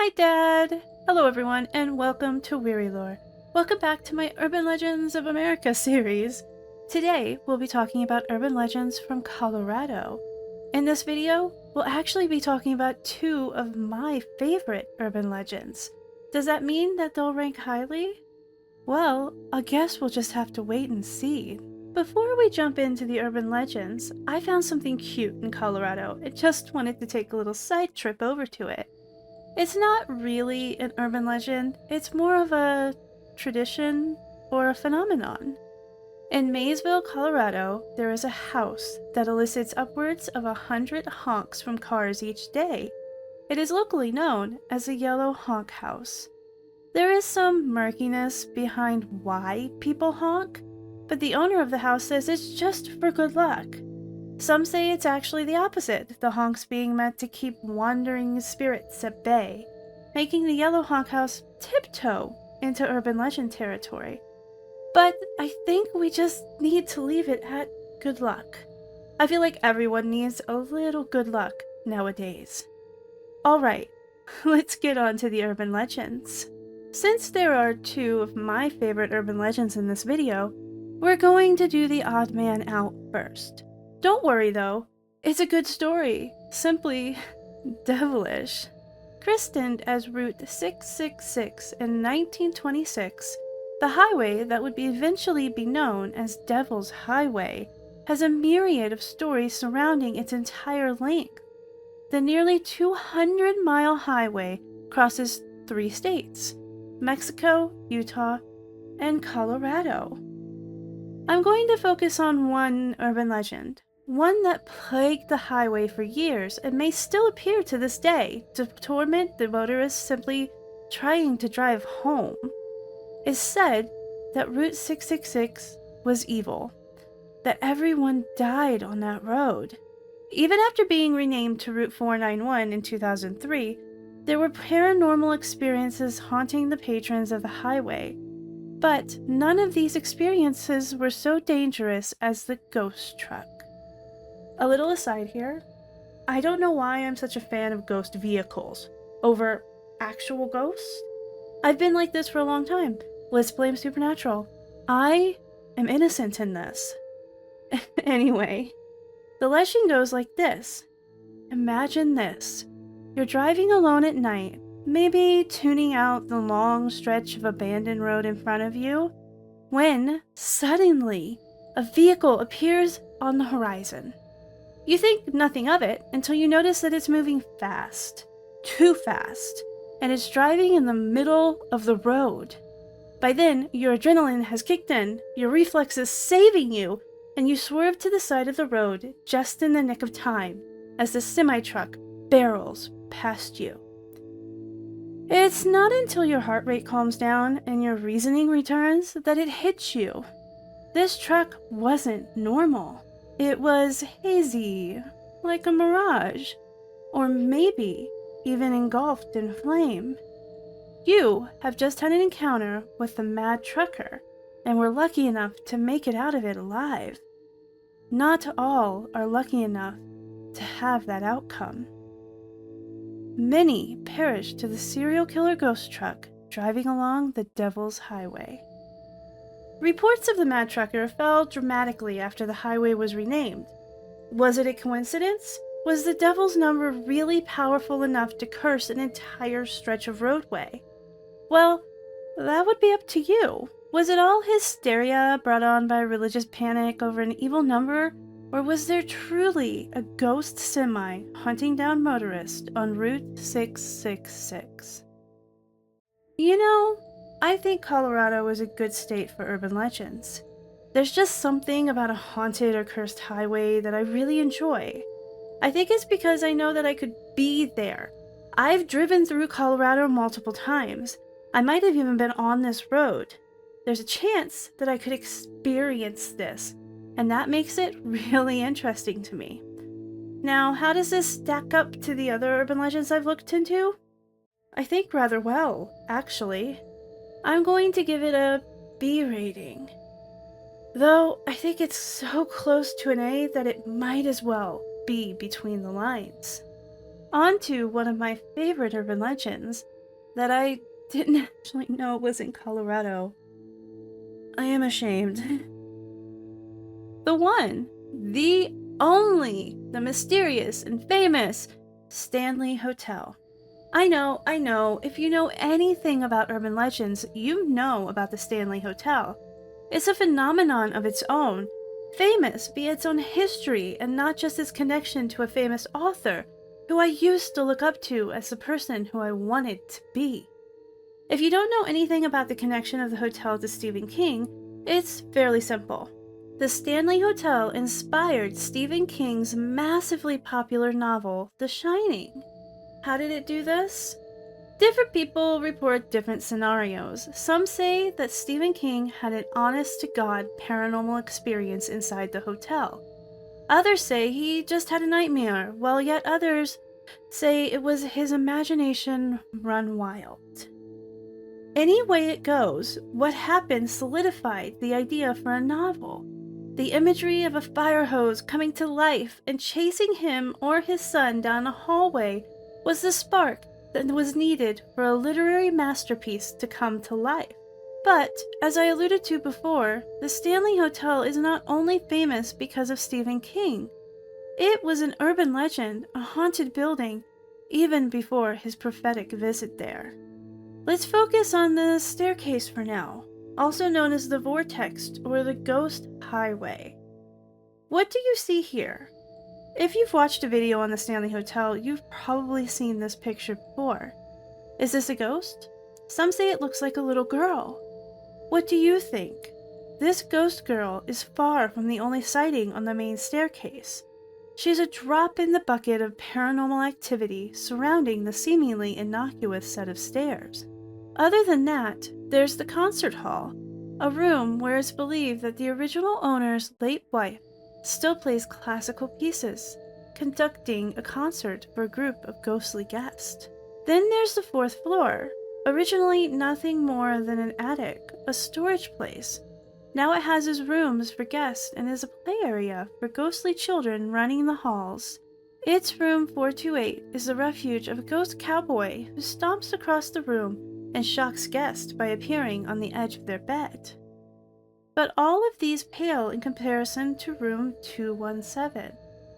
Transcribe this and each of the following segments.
Hi, Dad! Hello, everyone, and welcome to Weary Lore. Welcome back to my Urban Legends of America series. Today, we'll be talking about urban legends from Colorado. In this video, we'll actually be talking about two of my favorite urban legends. Does that mean that they'll rank highly? Well, I guess we'll just have to wait and see. Before we jump into the urban legends, I found something cute in Colorado and just wanted to take a little side trip over to it. It's not really an urban legend, it's more of a tradition or a phenomenon. In Maysville, Colorado, there is a house that elicits upwards of 100 honks from cars each day. It is locally known as the Yellow Honk House. There is some murkiness behind why people honk, but the owner of the house says it's just for good luck. Some say it's actually the opposite, the honks being meant to keep wandering spirits at bay, making the Yellow Honk House tiptoe into urban legend territory. But I think we just need to leave it at good luck. I feel like everyone needs a little good luck nowadays. Alright, let's get on to the urban legends. Since there are two of my favorite urban legends in this video, we're going to do the odd man out first. Don't worry though, it's a good story, simply devilish. Christened as Route 666 in 1926, the highway that would eventually be known as Devil's Highway has a myriad of stories surrounding its entire length. The nearly 200-mile highway crosses 3 states: Mexico, Utah, and Colorado. I'm going to focus on one urban legend, one that plagued the highway for years and may still appear to this day to torment the motorists simply trying to drive home. It's said that Route 666 was evil, that everyone died on that road. Even after being renamed to Route 491 in 2003, there were paranormal experiences haunting the patrons of the highway. But none of these experiences were so dangerous as the ghost truck. A little aside here, I don't know why I'm such a fan of ghost vehicles over actual ghosts. I've been like this for a long time. Let's blame Supernatural. I am innocent in this. Anyway, the legend goes like this. Imagine this. You're driving alone at night, maybe tuning out the long stretch of abandoned road in front of you, when suddenly a vehicle appears on the horizon. You think nothing of it until you notice that it's moving fast, too fast, and it's driving in the middle of the road. By then, your adrenaline has kicked in, your reflexes saving you, and you swerve to the side of the road just in the nick of time as the semi-truck barrels past you. It's not until your heart rate calms down and your reasoning returns that it hits you. This truck wasn't normal. It was hazy, like a mirage, or maybe even engulfed in flame. You have just had an encounter with the mad trucker, and were lucky enough to make it out of it alive. Not all are lucky enough to have that outcome. Many perished to the serial killer ghost truck driving along the Devil's Highway. Reports of the mad trucker fell dramatically after the highway was renamed. Was it a coincidence? Was the Devil's number really powerful enough to curse an entire stretch of roadway? Well, that would be up to you. Was it all hysteria brought on by religious panic over an evil number? Or was there truly a ghost semi hunting down motorists on Route 666? You know, I think Colorado is a good state for urban legends. There's just something about a haunted or cursed highway that I really enjoy. I think it's because I know that I could be there. I've driven through Colorado multiple times. I might have even been on this road. There's a chance that I could experience this, and that makes it really interesting to me. Now, how does this stack up to the other urban legends I've looked into? I think rather well, actually. I'm going to give it a B rating. Though I think it's so close to an A that it might as well be between the lines. On to one of my favorite urban legends that I didn't actually know was in Colorado. I am ashamed. The one, the only, the mysterious and famous Stanley Hotel. I know, if you know anything about urban legends, you know about the Stanley Hotel. It's a phenomenon of its own, famous via its own history and not just its connection to a famous author who I used to look up to as the person who I wanted to be. If you don't know anything about the connection of the hotel to Stephen King, it's fairly simple. The Stanley Hotel inspired Stephen King's massively popular novel, The Shining. How did it do this? Different people report different scenarios. Some say that Stephen King had an honest-to-God paranormal experience inside the hotel. Others say he just had a nightmare, while yet others say it was his imagination run wild. Any way it goes, what happened solidified the idea for a novel. The imagery of a fire hose coming to life and chasing him or his son down a hallway was the spark that was needed for a literary masterpiece to come to life. But, as I alluded to before, the Stanley Hotel is not only famous because of Stephen King. It was an urban legend, a haunted building, even before his prophetic visit there. Let's focus on the staircase for now, also known as the Vortex or the Ghost Highway. What do you see here? If you've watched a video on the Stanley Hotel, you've probably seen this picture before. Is this a ghost? Some say it looks like a little girl. What do you think? This ghost girl is far from the only sighting on the main staircase. She's a drop in the bucket of paranormal activity surrounding the seemingly innocuous set of stairs. Other than that, there's the concert hall, a room where it's believed that the original owner's late wife still plays classical pieces, conducting a concert for a group of ghostly guests. Then there's the fourth floor, originally nothing more than an attic, a storage place. Now it houses rooms for guests and is a play area for ghostly children running the halls. Its room 428 is the refuge of a ghost cowboy who stomps across the room and shocks guests by appearing on the edge of their bed. But all of these pale in comparison to room 217.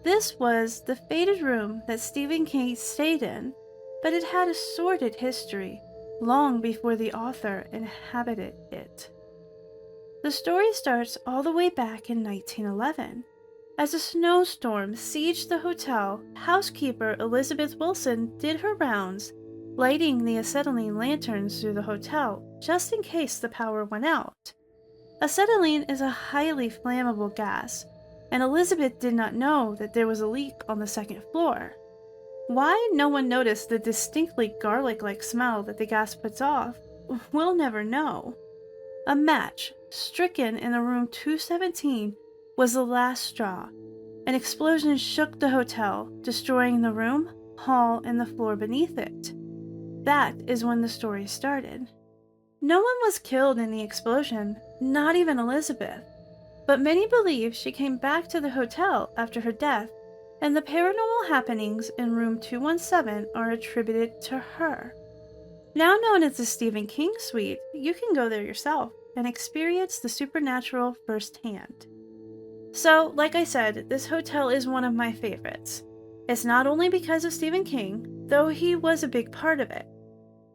This was the fated room that Stephen King stayed in, but it had a sordid history long before the author inhabited it. The story starts all the way back in 1911. As a snowstorm sieged the hotel, housekeeper Elizabeth Wilson did her rounds, lighting the acetylene lanterns through the hotel just in case the power went out. Acetylene is a highly flammable gas, and Elizabeth did not know that there was a leak on the second floor. Why no one noticed the distinctly garlic-like smell that the gas puts off, we'll never know. A match, stricken in a room 217, was the last straw. An explosion shook the hotel, destroying the room, hall, and the floor beneath it. That is when the story started. No one was killed in the explosion, not even Elizabeth, but many believe she came back to the hotel after her death, and the paranormal happenings in room 217 are attributed to her. Now known as the Stephen King Suite, you can go there yourself and experience the supernatural firsthand. So, like I said, this hotel is one of my favorites. It's not only because of Stephen King, though he was a big part of it.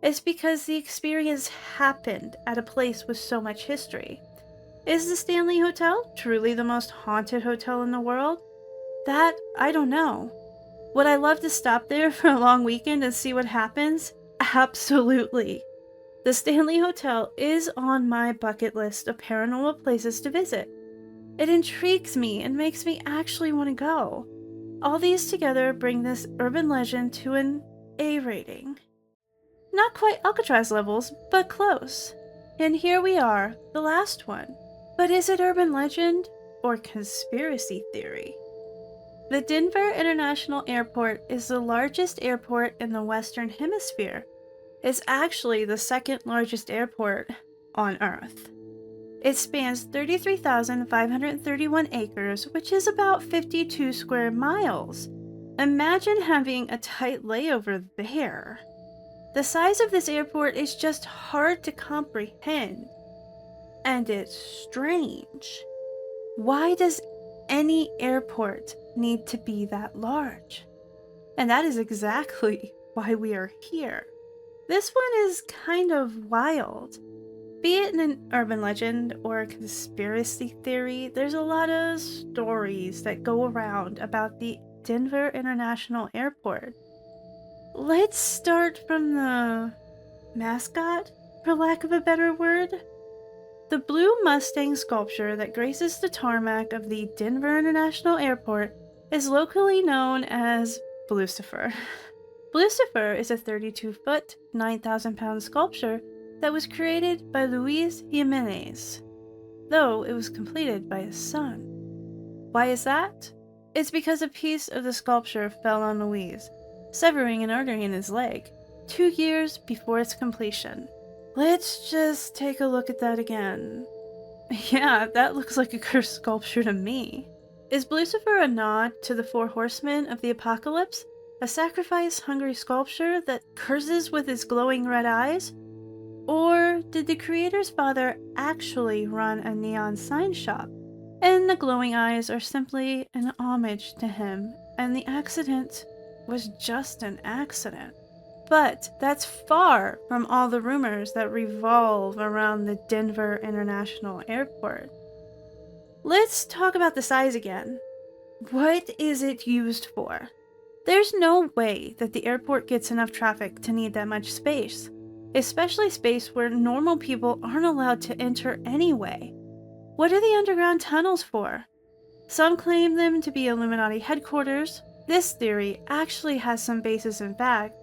It's because the experience happened at a place with so much history. Is the Stanley Hotel truly the most haunted hotel in the world? That, I don't know. Would I love to stop there for a long weekend and see what happens? Absolutely. The Stanley Hotel is on my bucket list of paranormal places to visit. It intrigues me and makes me actually want to go. All these together bring this urban legend to an A rating. Not quite Alcatraz levels, but close. And here we are, the last one. But is it urban legend or conspiracy theory? The Denver International Airport is the largest airport in the Western Hemisphere. It's actually the second largest airport on Earth. It spans 33,531 acres, which is about 52 square miles. Imagine having a tight layover there. The size of this airport is just hard to comprehend. And it's strange. Why does any airport need to be that large? And that is exactly why we are here. This one is kind of wild. Be it an urban legend or a conspiracy theory, there's a lot of stories that go around about the Denver International Airport. Let's start from the mascot, for lack of a better word. The blue Mustang sculpture that graces the tarmac of the Denver International Airport is locally known as Blucifer. Blucifer is a 32-foot, 9,000-pound sculpture that was created by Luis Jimenez, though it was completed by his son. Why is that? It's because a piece of the sculpture fell on Luis, severing an artery in his leg, 2 years before its completion. Let's just take a look at that again. Yeah, that looks like a cursed sculpture to me. Is Blucifer a nod to the 4 horsemen of the apocalypse? A sacrifice-hungry sculpture that curses with its glowing red eyes? Or did the creator's father actually run a neon sign shop, and the glowing eyes are simply an homage to him, and the accident was just an accident? But that's far from all the rumors that revolve around the Denver International Airport. Let's talk about the size again. What is it used for? There's no way that the airport gets enough traffic to need that much space, especially space where normal people aren't allowed to enter anyway. What are the underground tunnels for? Some claim them to be Illuminati headquarters. This theory actually has some basis in fact,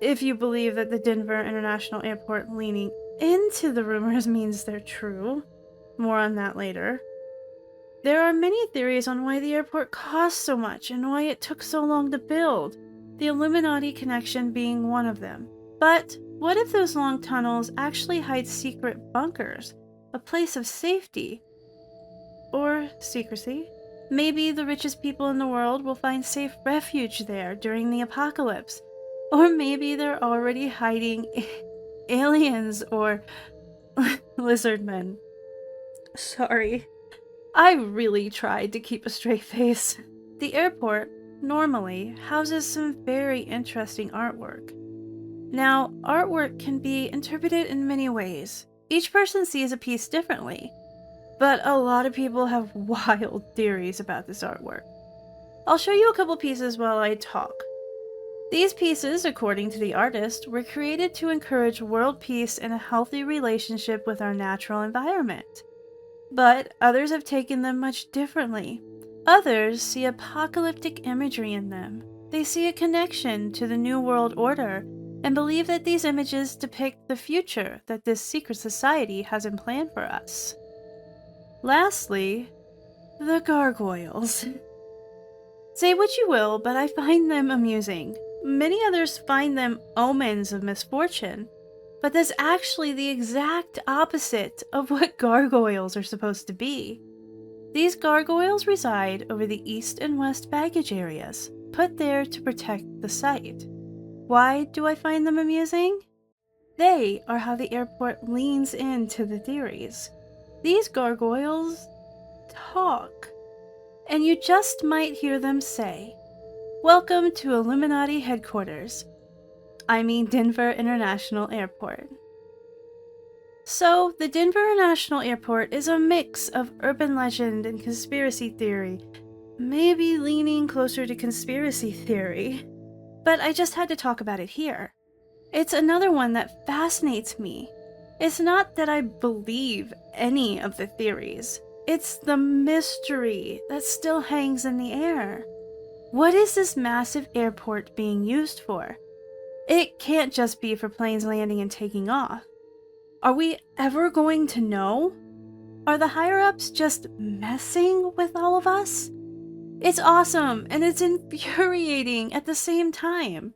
if you believe that the Denver International Airport leaning into the rumors means they're true. More on that later. There are many theories on why the airport cost so much and why it took so long to build, the Illuminati connection being one of them. But what if those long tunnels actually hide secret bunkers, a place of safety? Or secrecy? Maybe the richest people in the world will find safe refuge there during the apocalypse. Or maybe they're already hiding aliens or lizardmen. Sorry. I really tried to keep a straight face. The airport normally houses some very interesting artwork. Now, artwork can be interpreted in many ways. Each person sees a piece differently, but a lot of people have wild theories about this artwork. I'll show you a couple pieces while I talk. These pieces, according to the artist, were created to encourage world peace and a healthy relationship with our natural environment. But others have taken them much differently. Others see apocalyptic imagery in them. They see a connection to the New World Order and believe that these images depict the future that this secret society has in plan for us. Lastly, the gargoyles. Say what you will, but I find them amusing. Many others find them omens of misfortune, but that's actually the exact opposite of what gargoyles are supposed to be. These gargoyles reside over the east and west baggage areas, put there to protect the site. Why do I find them amusing? They are how the airport leans into the theories. These gargoyles talk, and you just might hear them say, "Welcome to Illuminati headquarters." I mean Denver International Airport. So, the Denver International Airport is a mix of urban legend and conspiracy theory, maybe leaning closer to conspiracy theory. But I just had to talk about it here. It's another one that fascinates me. It's not that I believe any of the theories. It's the mystery that still hangs in the air. What is this massive airport being used for? It can't just be for planes landing and taking off. Are we ever going to know? Are the higher-ups just messing with all of us? It's awesome, and it's infuriating at the same time.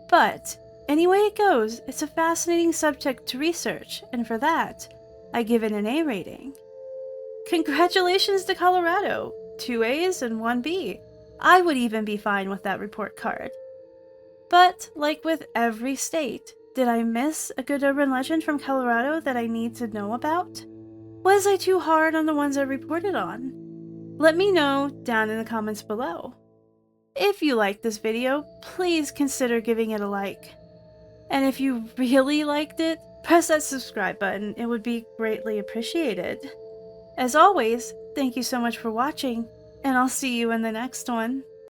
But, any way it goes, it's a fascinating subject to research, and for that, I give it an A rating. Congratulations to Colorado! 2 A's and 1 B. I would even be fine with that report card. But, like with every state, did I miss a good urban legend from Colorado that I need to know about? Was I too hard on the ones I reported on? Let me know down in the comments below. If you liked this video, please consider giving it a like. And if you really liked it, press that subscribe button, it would be greatly appreciated. As always, thank you so much for watching, and I'll see you in the next one.